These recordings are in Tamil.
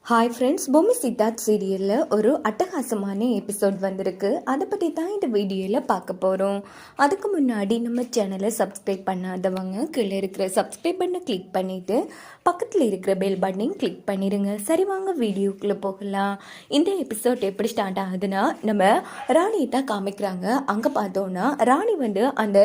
ஹாய் ஃப்ரெண்ட்ஸ், பொம்மை சித்தார்த் சீரியலில் ஒரு அட்டகாசமான எபிசோட் வந்திருக்கு. அதை பற்றி தான் இந்த வீடியோவில் பார்க்க போகிறோம். அதுக்கு முன்னாடி நம்ம சேனலை சப்ஸ்கிரைப் பண்ணாதவங்க கீழே இருக்கிற சப்ஸ்கிரைப் பண்ண கிளிக் பண்ணிவிட்டு பக்கத்தில் இருக்கிற பெல் பட்டனையும் கிளிக் பண்ணிடுங்க. சரி, வாங்க வீடியோக்குள்ளே போகலாம். இந்த எபிசோட் எப்படி ஸ்டார்ட் ஆகுதுன்னா, நம்ம ராணியை தான் காமிக்கிறாங்க. அங்கே பார்த்தோன்னா ராணி அந்த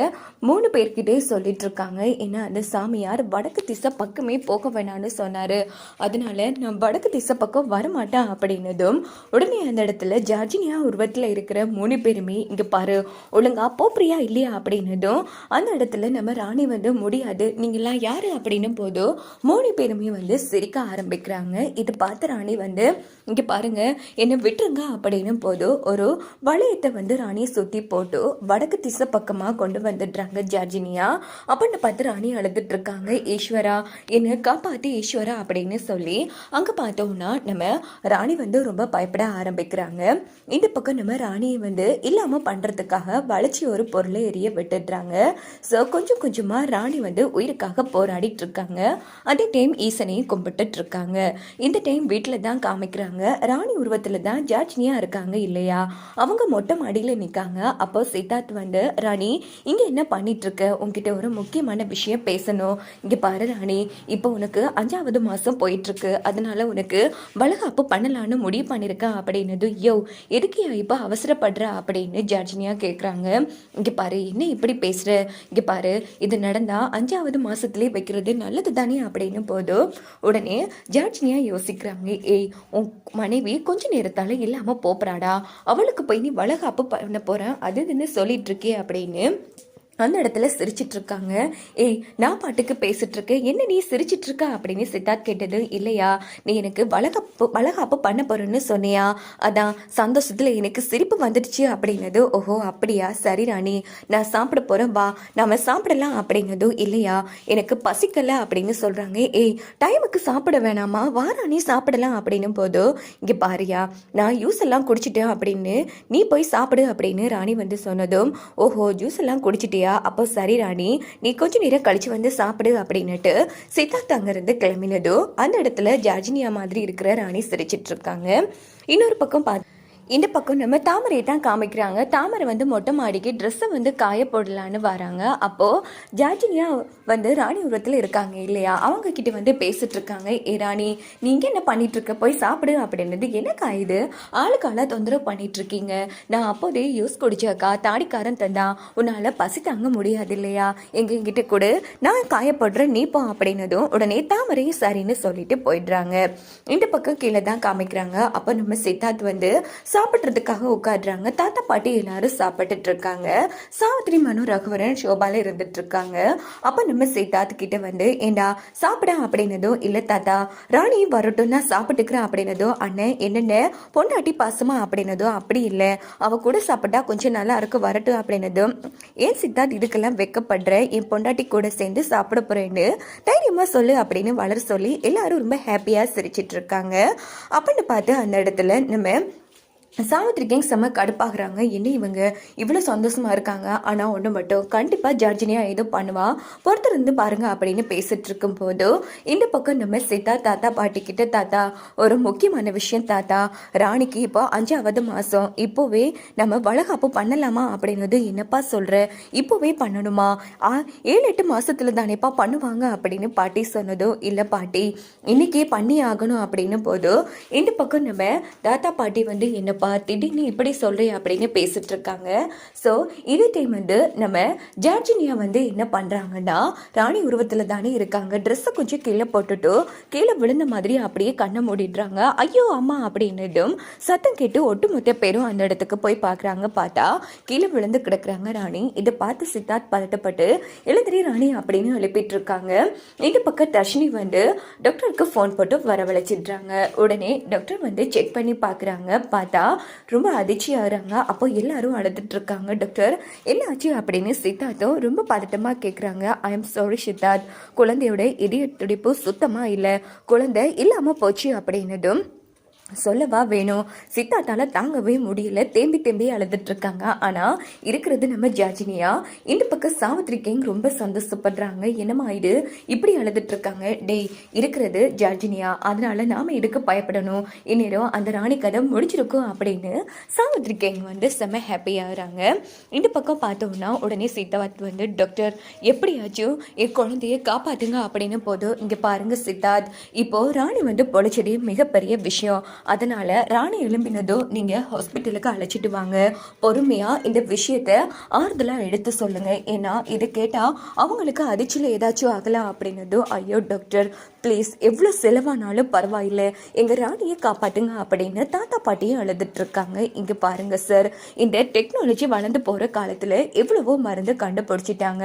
3 பேர்கிட்டே சொல்லிட்டு இருக்காங்க. ஏன்னா அந்த சாமியார் வடக்கு திசை பக்கமே போக வேணான்னு சொன்னார். அதனால நான் வடக்கு திசை பக்கம் வரமாட்டேன் அப்படின்னதும் உடனே அந்த இடத்துல ஜார்ஜினியா உருவத்தில் இருக்கிற 3 பேருமே இங்கே பாரு, ஒழுங்கா போப்ரியா இல்லையா அப்படின்னதும் அந்த இடத்துல நம்ம ராணி முடியாது, நீங்களாம் யாரு அப்படின்னும் போதும் 3 பேருமே சிரிக்க ஆரம்பிக்கிறாங்க. இதை பார்த்து ராணி இங்கே பாருங்க, என்னை விட்டுருங்க அப்படின்னும் போது ஒரு வளையத்தை ராணியை சுற்றி போட்டு வடக்கு திசை பக்கமாக கொண்டு வந்துடுறாங்க ஜார்ஜினியா. அப்படின்னு பார்த்து ராணி அழுதுட்டு இருக்காங்க. ஈஸ்வரா, என்னை காப்பாற்றி ஈஸ்வரா அப்படின்னு சொல்லி அங்கே பார்த்தோம்னா நம்ம ராணி ரொம்ப பயப்பட ஆரம்பிக்கிறாங்க. இந்த பக்கம் நம்ம ராணியை இல்லாமல் பண்ணுறதுக்காக வளைச்சி ஒரு பொருளை எரிய விட்டுடுறாங்க. ஸோ கொஞ்சம் கொஞ்சமாக ராணி உயிருக்காக போராடிட்டு இருக்காங்க. அதே டைம் ஈசனையும் கும்பிட்டுட்டு இருக்காங்க. இந்த டைம் வீட்டில் தான் காமிக்கிறாங்க. ராணி உருவத்தில் தான் ஜார்ஜினியா இருக்காங்க இல்லையா, அவங்க மொட்டை மாடியில் நிற்காங்க. அப்போ சித்தார்த் ராணி இங்கே என்ன பண்ணிட்டு இருக்க, உங்ககிட்ட ஒரு முக்கியமான விஷயம் பேசணும். இங்கே பாரு ராணி, இப்போ உனக்கு 5வது மாதம் போயிட்டு இருக்கு, அதனால உனக்கு வளகாப்பு பண்ணலான்னு முடிவு பண்ணியிருக்கேன் அப்படின்னது. யோ, எதுக்கியா இப்போ அவசரப்படுற அப்படின்னு ஜார்ஜினியா கேட்குறாங்க. இங்கே பாரு, என்ன இப்படி பேசுகிற, இங்கே பாரு, இது நடந்தா 5வது மாதத்துலேயே வைக்கிறது நல்லது தானே அப்படின்னு போதும் உடனே ஜார்ஜினியா யோசிக்கிறாங்க. ஏய், உன் மனைவி கொஞ்ச நேரத்தால் இல்லாமல் போப்புறாடா, அவளுக்கு போய் நீ வளகாப்பு பண்ண போகிறேன் அது இதுன்னு சொல்லிட்டு இருக்கே அப்படின்னு அந்த இடத்துல சிரிச்சிட்டு இருக்காங்க. ஏய், நான் பாட்டுக்கு பேசிட்டு இருக்கேன், என்ன நீ சிரிச்சிட்டு இருக்க அப்படின்னு சித்தார்த் கேட்டது. இல்லையா, நீ எனக்கு வளகாப்பு பண்ண போறேன்னு சொன்னியா, அதான் சந்தோஷத்துல எனக்கு சிரிப்பு வந்துடுச்சு அப்படின்னது. ஓஹோ அப்படியா, சரி ராணி, நான் சாப்பிட போறேன், வா நாம சாப்பிடலாம் அப்படின்னதும். இல்லையா, எனக்கு பசிக்கல அப்படின்னு சொல்றாங்க. ஏய், டைமுக்கு சாப்பிட வேணாமா, வா ராணி சாப்பிடலாம் அப்படின்னும் போதோ, இங்க பாரியா, நான் ஜூஸ் எல்லாம் குடிச்சிட்டேன் அப்படின்னு நீ போய் சாப்பிடு அப்படின்னு ராணி சொன்னதும். ஓஹோ, ஜூஸ் எல்லாம் குடிச்சிட்டியா, அப்போ சரி ராணி, நீ கொஞ்சம் நேரம் கழிச்சு சாப்பிடு அப்படின்னுட்டு சித்தார்த் அங்கிருந்து கிளம்பினதும் அந்த இடத்துல ஜார்ஜினியா மாதிரி இருக்கிற ராணி சிரிச்சிட்டு இருக்காங்க. இன்னொரு பக்கம் இந்த பக்கம் நம்ம தாமரையை தான் காமிக்கிறாங்க. தாமரை மொட்டை மாடிக்கு ட்ரெஸ்ஸை காய போடலான்னு வராங்க. அப்போது ஜார்ஜினியா ராணி உருவத்தில் இருக்காங்க இல்லையா, அவங்க கிட்ட பேசிட்டு இருக்காங்க. ஏ ராணி, நீங்கள் என்ன பண்ணிட்டு இருக்க, போய் சாப்பிடு அப்படின்னது. என்ன காயுது, ஆளுக்கால தொந்தரவு பண்ணிட்டு இருக்கீங்க, நான் அப்போதே யூஸ் குடிச்சாக்கா தாடிக்காரன் தந்தா, உன்னால் பசி தாங்க முடியாது இல்லையா, எங்கிட்ட கூட நான் காயப்படுறேன் நீ போ அப்படின்னதும் உடனே தாமரையும் சரின்னு சொல்லிட்டு போயிடுறாங்க. இந்த பக்கம் கீழே தான் காமிக்கிறாங்க. அப்போ நம்ம சித்தார்த் சாப்பிட்றதுக்காக உட்காடுறாங்க. தாத்தா பாட்டி எல்லாரும் சாப்பிட்டுட்டு இருக்காங்க. சாவித்ரி, மனு, ரகுவரன், சோபால இருந்துட்டு இருக்காங்க. அப்ப நம்ம சித்தார்த் கிட்ட ஏண்டா சாப்பிட அப்படின்னதும். இல்ல தாத்தா, ராணி வரட்டும் நான் சாப்பிட்டுக்கிறேன் அப்படின்னதும். அண்ணன் என்னென்ன பொண்டாட்டி பாசமா அப்படின்னதும். அப்படி இல்லை, அவ கூட சாப்பிட்டா கொஞ்சம் நல்லா இருக்கு, வரட்டும் அப்படின்னதும். ஏன் சித்தார்த் இதுக்கெல்லாம் வெக்கப்படுற, என் பொண்டாட்டி கூட சேர்ந்து சாப்பிட போறேன்னு தைரியமா சொல்லு அப்படின்னு வளர சொல்லி எல்லாரும் ரொம்ப ஹாப்பியா சிரிச்சிட்டு இருக்காங்க. அப்படின்னு பார்த்து அந்த இடத்துல நம்ம சாவித்ரி கேங் செம்ம கடுப்பாகிறாங்க. என்ன இவங்க இவ்வளோ சந்தோஷமாக இருக்காங்க, ஆனால் ஒன்று மட்டும் கண்டிப்பாக ஜார்ஜினியா ஏதோ பண்ணுவா, பொறுத்திருந்து பாருங்க அப்படின்னு பேசிட்டு இருக்கும் போது இந்த பக்கம் நம்ம சித்தார்த் தாத்தா பாட்டிக்கிட்ட, தாத்தா ஒரு முக்கியமான விஷயம் தாத்தா, ராணிக்கு இப்போ 5வது மாதம், இப்போவே நம்ம வளகாப்பு பண்ணலாமா அப்படின்னது. என்னப்பா சொல்கிற, இப்போவே பண்ணணுமா, 7-8 மாதத்துல தானேப்பா பண்ணுவாங்க அப்படின்னு பாட்டி சொன்னதும். இல்லை பாட்டி, இன்னைக்கே பண்ணி ஆகணும் அப்படின்னு போது இந்த பக்கம் நம்ம தாத்தா பாட்டி என்னப்பா திடீர்னு இப்படி சொல்கிறேன் அப்படின்னு பேசிட்டு இருக்காங்க. ஸோ இதே டைம் நம்ம ஜார்ஜினியா என்ன பண்ணுறாங்கன்னா, ராணி உருவத்தில் தானே இருக்காங்க, ட்ரெஸ்ஸை கொஞ்சம் கீழே போட்டுட்டு கீழே விழுந்த மாதிரி அப்படியே கண்ணை மூடிடுறாங்க. ஐயோ அம்மா அப்படின்னதும் சத்தம் கேட்டு ஒட்டுமொத்த பேரும் அந்த இடத்துக்கு போய் பார்க்குறாங்க. பார்த்தா கீழே விழுந்து கிடக்குறாங்க ராணி. இதை பார்த்து சித்தார்த் பதட்டப்பட்டு எழுந்திரி ராணி அப்படின்னு எழுப்பிட்டு இருக்காங்க. இந்த பக்கம் தர்ஷினி டாக்டருக்கு ஃபோன் போட்டு வரவழைச்சிடுறாங்க. உடனே டாக்டர் செக் பண்ணி பார்க்குறாங்க. பார்த்தா ரொம்ப அதிர்ச்சி ஆகிறாங்க. அப்போ எல்லாரும் அழுதுட்டு இருக்காங்க. டாக்டர் என்ன ஆச்சு அப்படின்னு சித்தார்த்தும் ரொம்ப பதட்டமாக கேட்குறாங்க. ஐ எம் சாரி சித்தார்த், குழந்தையோட இதய துடிப்பு சுத்தமாக இல்லை, குழந்தை இல்லாமல் போச்சு அப்படின்னதும் சொல்லவா வேணும். சித்தார்த்தால தாங்கவே முடியல, தேம்பி தேம்பி அழுதுட்டு இருக்காங்க. ஆனா இருக்கிறது நம்ம ஜார்ஜினியா. இந்த பக்கம் சாவித்ரி கிங் ரொம்ப சந்தோஷப்படுறாங்க. என்னமா இது இப்படி அழுதுட்டு இருக்காங்க. டேய், இருக்கிறது ஜார்ஜினியா, அதனால நாம இதுக்கு பயப்படணும், இந்நேரம் அந்த ராணி கதை முடிச்சிருக்கும் அப்படின்னு சாவித்ரி கிங் வந்து செம்ம ஹாப்பியாகிறாங்க. இந்த பக்கம் பார்த்தோம்னா உடனே சித்தார்த் வந்து டாக்டர் எப்படியாச்சும் என் குழந்தைய காப்பாத்துங்க அப்படின்னு போதும். இங்க பாருங்க சித்தார்த், இப்போ ராணி வந்து பொழைச்சதே மிகப்பெரிய விஷயம். அதனால ராணி எழும்பினதும் நீங்க ஹாஸ்பிட்டலுக்கு அழைச்சிட்டு வாங்க. பொறுமையா இந்த விஷயத்த ஆறுதலா எடுத்து சொல்லுங்க. ஏன்னா இதை கேட்டா அவங்களுக்கு அதிர்ச்சியில ஏதாச்சும் ஆகலாம் அப்படின்னதும், ஐயோ டாக்டர் ப்ளீஸ், எவ்வளோ செலவானாலும் பரவாயில்லை, எங்கள் ராணியை காப்பாற்றுங்க அப்படின்னு தாத்தா பாட்டியும் அழுதுட்டு இருக்காங்க. இங்கே பாருங்க சார், இந்த டெக்னாலஜி வளர்ந்து போகிற காலத்தில் எவ்வளவோ மருந்து கண்டுபிடிச்சிட்டாங்க.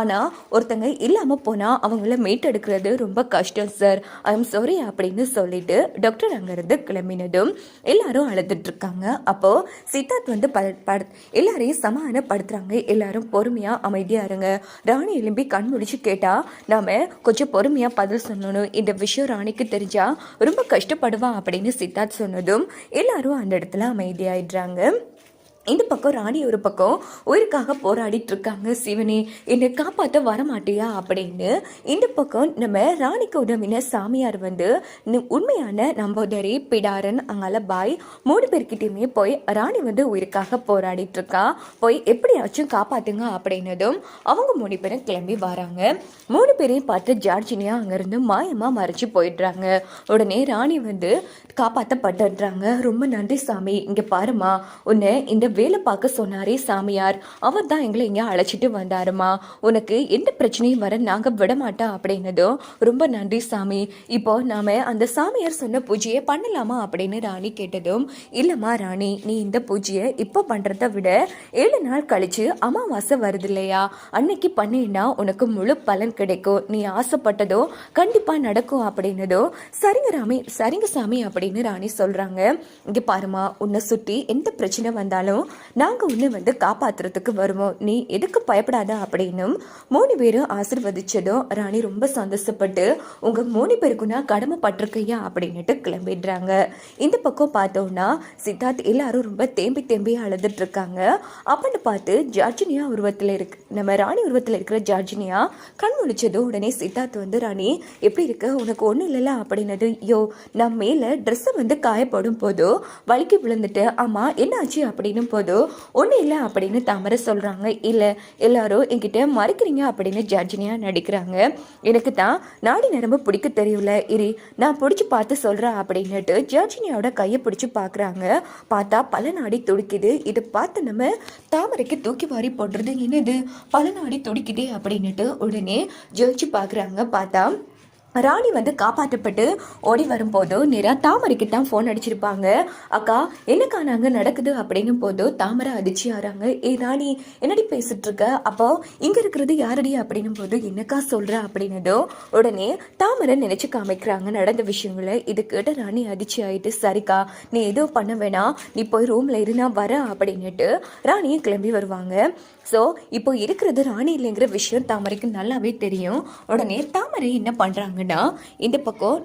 ஆனால் ஒருத்தங்க இல்லாமல் போனால் அவங்கள மீட்டெடுக்கிறது ரொம்ப கஷ்டம் சார், ஐ எம் சாரி அப்படின்னு சொல்லிட்டு டாக்டர் அங்கேருந்து கிளம்பினதும் எல்லாரும் அழுதுட்டு இருக்காங்க. அப்போது சித்தார்த் வந்து எல்லாரையும் சமாதானப்படுத்துகிறாங்க. எல்லாரும் பொறுமையாக அமைதியாக இருங்க, ராணி எழும்பி கண் முடிச்சு கேட்டால் நாம கொஞ்சம் பொறுமையாக பதில் சொல்லணும், இந்த விஷயம் ராணிக்கு தெரிஞ்சா ரொம்ப கஷ்டப்படுவான் அப்படின்னு சித்தார்த் சொன்னதும் எல்லாரும் அந்த இடத்துல அமைதியாயிடுறாங்க. இந்த பக்கம் ராணி ஒரு பக்கம் உயிருக்காக போராடிட்டு இருக்காங்க. சிவனே, என்னை காப்பாற்ற வரமாட்டியா அப்படின்னு. இந்த பக்கம் நம்ம ராணிக்கு உதவின சாமியார் வந்து உண்மையான நம்போதரி, பிடாரன், அங்கால பாய் 3 பேர்கிட்டயுமே போய் ராணி வந்து உயிருக்காக போராடிட்டு இருக்கா, போய் எப்படியாச்சும் காப்பாத்துங்க அப்படின்னதும் அவங்க 3 பேரும் கிளம்பி வராங்க. 3 பேரையும் பார்த்து ஜார்ஜினியா அங்கிருந்து மாயமா மறைச்சு போயிடுறாங்க. உடனே ராணி வந்து காப்பாற்றப்பட்டுடுறாங்க. ரொம்ப நன்றி சாமி, இங்க பாருமா, உன்னை இந்த வேலை பார்க்க சொன்னாரே சாமியார், அவர் தான் எங்களை இங்கே அழைச்சிட்டு வந்தாருமா, உனக்கு எந்த பிரச்சனையும் வர நாங்கள் விட மாட்டோம் அப்படின்னதும், ரொம்ப நன்றி சாமி, இப்போ நாம அந்த சாமியார் சொன்ன பூஜையை பண்ணலாமா அப்படின்னு ராணி கேட்டதும், இல்லைம்மா ராணி, நீ இந்த பூஜையை இப்போ பண்ணுறத விட 7 நாள் கழிச்சு அமாவாசை வருது இல்லையா, அன்னைக்கு பண்ணினா உனக்கு முழு பலன் கிடைக்கும், நீ ஆசைப்பட்டதோ கண்டிப்பாக நடக்கும் அப்படின்னதோ, சரிங்க சாமி அப்படின்னு ராணி சொல்கிறாங்க. இங்கே பாருமா, உன்னை சுற்றி எந்த பிரச்சனை வந்தாலும் நாங்கள் உன்னை வந்து காப்பாற்றுறதுக்கு வருவோம், நீ எதுக்கு பயப்படாத அப்படின்னும் 3 பேரும் ஆசிர்வதிச்சதும் ராணி ரொம்ப சந்தோஷப்பட்டு, உங்கள் 3 பேருக்கும் நான் கடமைப்பட்டிருக்கையா அப்படின்னுட்டு கிளம்பிடுறாங்க. இந்த பக்கம் பார்த்தோம்னா சித்தார்த் எல்லாரும் ரொம்ப தேம்பி தேம்பி அழுதுட்டு இருக்காங்க. அப்படின்னு பார்த்து ஜார்ஜினியா உருவத்தில் நம்ம ராணி உருவத்தில் இருக்கிற ஜார்ஜினியா கண் முழிச்சதும் உடனே சித்தார்த் வந்து, ராணி எப்படி இருக்க, உனக்கு ஒன்றும் இல்லைல்ல அப்படின்னது. யோ, நான் மேலே ட்ரெஸ்ஸை வந்து காயப்படும் போதோ வலிக்கு விழுந்துட்டு, ஆமாம் என்ன ஆச்சு அப்படின்னு போதோ ஒன்றும் இல்லை அப்படின்னு தாமரை சொல்கிறாங்க. இல்லை, எல்லாரும் என்கிட்ட மறைக்கிறீங்க அப்படின்னு ஜார்ஜினியா நடிக்கிறாங்க. எனக்கு தான் நாடி நரம்பு பிடிக்க தெரியல, இரு நான் பிடிச்சி பார்த்து சொல்கிறேன் அப்படின்னுட்டு ஜார்ஜினியாவோட கையை பிடிச்சி பார்க்குறாங்க. பார்த்தா பல நாடி துடிக்குது. இதை பார்த்து நம்ம தாமரைக்கு தூக்கி வாரி போடுறது, என்னது பல நாடி துடிக்குதே அப்படின்னுட்டு உடனே ஜோதிச்சு பார்க்குறாங்க. பார்த்தா ராணி வந்து காப்பாற்றப்பட்டு ஓடி வரும்போது நேராக தாமரைக்கு தான் ஃபோன் அடிச்சிருப்பாங்க. அக்கா என்னக்கா நாங்கள் நடக்குது அப்படின்னும் போது தாமரை அதிர்ச்சி ஆறாங்க. ஏ ராணி, என்னடி பேசிட்டு இருக்க, அப்போ இங்கே இருக்கிறது யாரடி அப்படின்னும் போது என்னக்கா சொல்கிற அப்படின்னதும் உடனே தாமரை நினச்சி காமிக்கிறாங்க நடந்த விஷயங்களை. இது கேட்ட ராணி அதிர்ச்சி ஆகிட்டு, சரிக்கா நீ எதுவும் பண்ண வேணாம், நீ போய் ரூமில் இருந்தா வர அப்படின்னுட்டு ராணியும் கிளம்பி வருவாங்க. ஸோ இப்போ இருக்கிறது ராணி இல்லைங்கிற விஷயம் தாமரைக்கு நல்லாவே தெரியும். உடனே தாமரை என்ன பண்ணுறாங்கன்னா, இந்த பக்கம்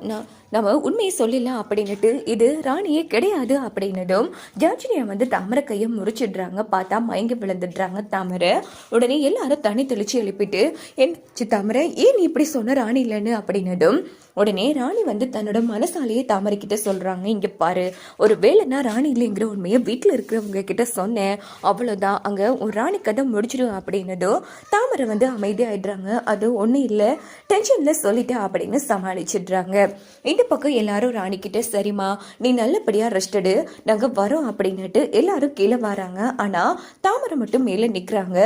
நம்ம உண்மையை சொல்லலாம் அப்படின்னுட்டு இது ராணியே கிடையாது அப்படின்னதும் ஜார்ஜினியா வந்து தாமரை கையை முறிச்சிடுறாங்க. பார்த்தா மயங்கி விழுந்துடுறாங்க தாமரை. உடனே எல்லாரும் தண்ணி தெளிச்சு எழுப்பிட்டு, என் தாமரை ஏன் நீ இப்படி சொன்ன ராணி இல்லைன்னு அப்படின்னதும் உடனே ராணி வந்து தன்னோட மனசாலேயே தாமரை கிட்ட சொல்றாங்க, இங்க பாரு, ஒரு வேலைன்னா ராணி இல்லைங்கிற உண்மையை வீட்டில் இருக்கிறவங்க கிட்ட சொன்னேன், அவ்வளோதான், அங்க ஒரு ராணி கதை முடிச்சிடும் அப்படின்னதும் தாமரை வந்து அமைதியாயிடுறாங்க. அது ஒன்றும் இல்லை, டென்ஷன்ல சொல்லிட்டேன் அப்படின்னு சமாளிச்சிடுறாங்க. இந்த பக்கம் எல்லாரும் ராணி கிட்ட, சரிம்மா நீ நல்லபடியா ரெஸ்ட் எடு, நாங்க வரோம் அப்படின்னுட்டு எல்லாரும் கீழே வராங்க. ஆனா தாமரை மட்டும் மேல நிக்கிறாங்க.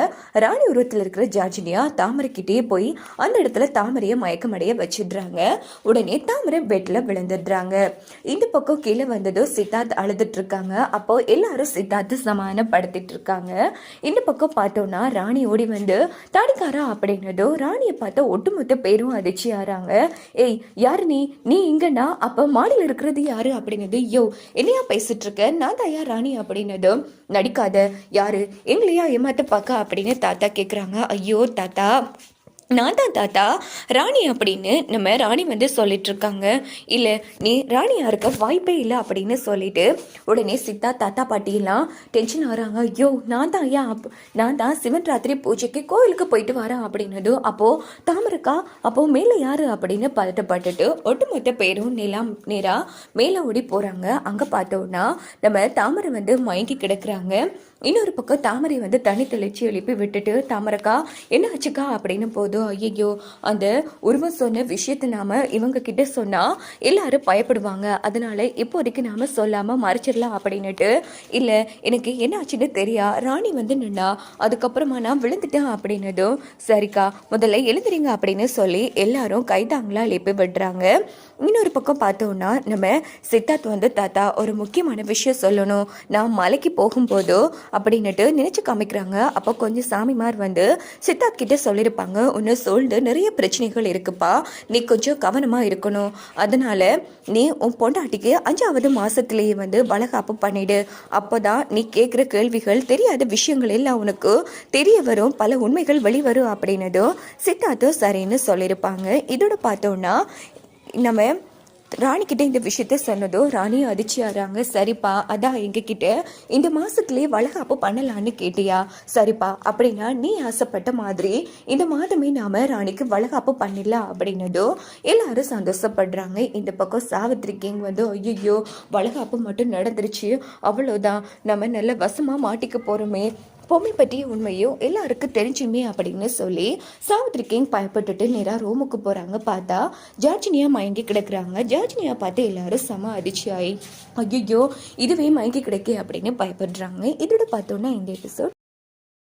ராணி உருவத்தில் இருக்கிற ஜார்ஜினியா தாமரை கிட்டே போய் அந்த இடத்துல தாமரையை மயக்கமடைய வச்சிடுறாங்க. உடனே தாமரை பெட்ல விழுந்துடுறாங்க. இந்த பக்கம் கீழே வந்ததும் சித்தார்த் அழுதுட்டு இருக்காங்க. அப்போ எல்லாரும் சித்தார்த்து சமாதானப்படுத்திட்டு இருக்காங்க. இந்த பக்கம் பார்த்தோம்னா ராணி ஓடி வந்து தாடிக்காரா அப்படின்னதும் ராணியை பார்த்தா ஒட்டுமொத்த பேரும் அதிர்ச்சி ஆறாங்க. ஏய் யாரு நீ இங்கன்னா, அப்ப மாடியில் இருக்கிறது யாரு அப்படின்னது. யோ என்னையா பேசிட்டு இருக்க, நான் தாயா ராணி அப்படின்னதும், நடிக்காத, யாரு எங்களையா ஏமாத்த பார்க்க அப்படின்னு தாத்தா கேட்குறாங்க. ஐயோ தாத்தா, நான் தான் தாத்தா ராணி அப்படின்னு நம்ம ராணி வந்து சொல்லிட்டு இருக்காங்க. இல்லை நீ ராணியா இருக்க வாய்ப்பே இல்லை அப்படின்னு சொல்லிட்டு உடனே சித்தா தாத்தா பாட்டியெல்லாம் டென்ஷன் ஆகிறாங்க. ஐயோ நான் தான் ஐயா நான் தான் சிவன் ராத்திரி பூஜைக்கு கோயிலுக்கு போயிட்டு வரேன் அப்படின்னதும் அப்போது தாமரைக்கா அப்போது மேலே யார் அப்படின்னு பதட்டப்பட்டுட்டு ஒட்டுமொத்த பேரும் நேராக மேலே ஓடி போகிறாங்க. அங்கே பார்த்தோன்னா நம்ம தாமரை வந்து மயங்கி கிடக்குறாங்க. இன்னொரு பக்கம் தாமரை வந்து தண்ணி தெளிச்சு எழுப்பி விட்டுட்டு தாமரைக்கா என்ன ஆச்சுக்கா அப்படின்னு போதும். ஐயோ அந்த உருவம் சொன்ன விஷயத்தை நாம இவங்க கிட்ட சொன்னா எல்லாரும் பயப்படுவாங்க, அதனால இப்போதைக்கு நாம சொல்லாம மறைச்சிடலாம் அப்படின்னுட்டு இல்ல எனக்கு என்ன ஆச்சுன்னு தெரியா ராணி வந்து நின்னா அதுக்கப்புறமா நான் விழுந்துட்டேன் அப்படின்னதும் சரிக்கா முதல்ல எழுந்துறீங்க அப்படின்னு சொல்லி எல்லாரும் கைதாங்களா எழுப்பி விடுறாங்க. இன்னொரு பக்கம் பார்த்தோம்னா நம்ம சித்தார்த் வந்து தாத்தா ஒரு முக்கியமான விஷயம் சொல்லணும், நான் மலைக்கு போகும்போதோ அப்படின்னுட்டு நினைச்சு காமிக்கிறாங்க. அப்போ கொஞ்சம் சாமிமார் வந்து சித்தார்த் கிட்ட சொல்லியிருப்பாங்க, ஒன்று சொல்லிட்டு நிறைய பிரச்சனைகள் இருக்குப்பா, நீ கொஞ்சம் கவனமாக இருக்கணும், அதனால நீ உன் பொண்டாட்டிக்கு 5வது மாதத்துலேயே வந்து வளகாப்பு பண்ணிடு, அப்போதான் நீ கேட்குற கேள்விகள் தெரியாத விஷயங்கள் எல்லாம் உனக்கு தெரிய வரும், பல உண்மைகள் வெளிவரும் அப்படின்னதும் சித்தார்த்தும் சரின்னு சொல்லியிருப்பாங்க. இதோட பார்த்தோன்னா நம்ம ராணிக்கிட்ட இந்த விஷயத்த சொன்னதோ ராணி அதிர்ச்சி ஆறாங்க. சரிப்பா அதான் எங்ககிட்ட இந்த மாதத்துலேயே வளகாப்பு பண்ணலான்னு கேட்டியா, சரிப்பா அப்படின்னா நீ ஆசைப்பட்ட மாதிரி இந்த மாதமே நாம் ராணிக்கு வளகாப்பு பண்ணிடலாம் அப்படின்னதோ எல்லாரும் சந்தோஷப்படுறாங்க. இந்த பக்கம் சாவித்ரி கிங் வந்து ஐயோ வளகாப்பு மட்டும் நடந்துருச்சு, அவ்வளோதான் நம்ம நல்ல வசமாக மாட்டிக்க போகிறோமே, பொம்மை பற்றிய உண்மையும் எல்லாருக்கும் தெரிஞ்சுமே அப்படின்னு சொல்லி சாவித்ரி கிங் பயப்பட்டுட்டு நேராக ரூமுக்கு போகிறாங்க. பார்த்தா ஜார்ஜினியா மயங்கி கிடக்குறாங்க. ஜார்ஜினியா பார்த்து எல்லாரும் செம அதிர்ச்சி ஆகி ஐயோ இதுவே மயங்கி கிடக்கே அப்படின்னு பயப்படுறாங்க. இதோட பார்த்தோன்னா இந்த எபிசோட்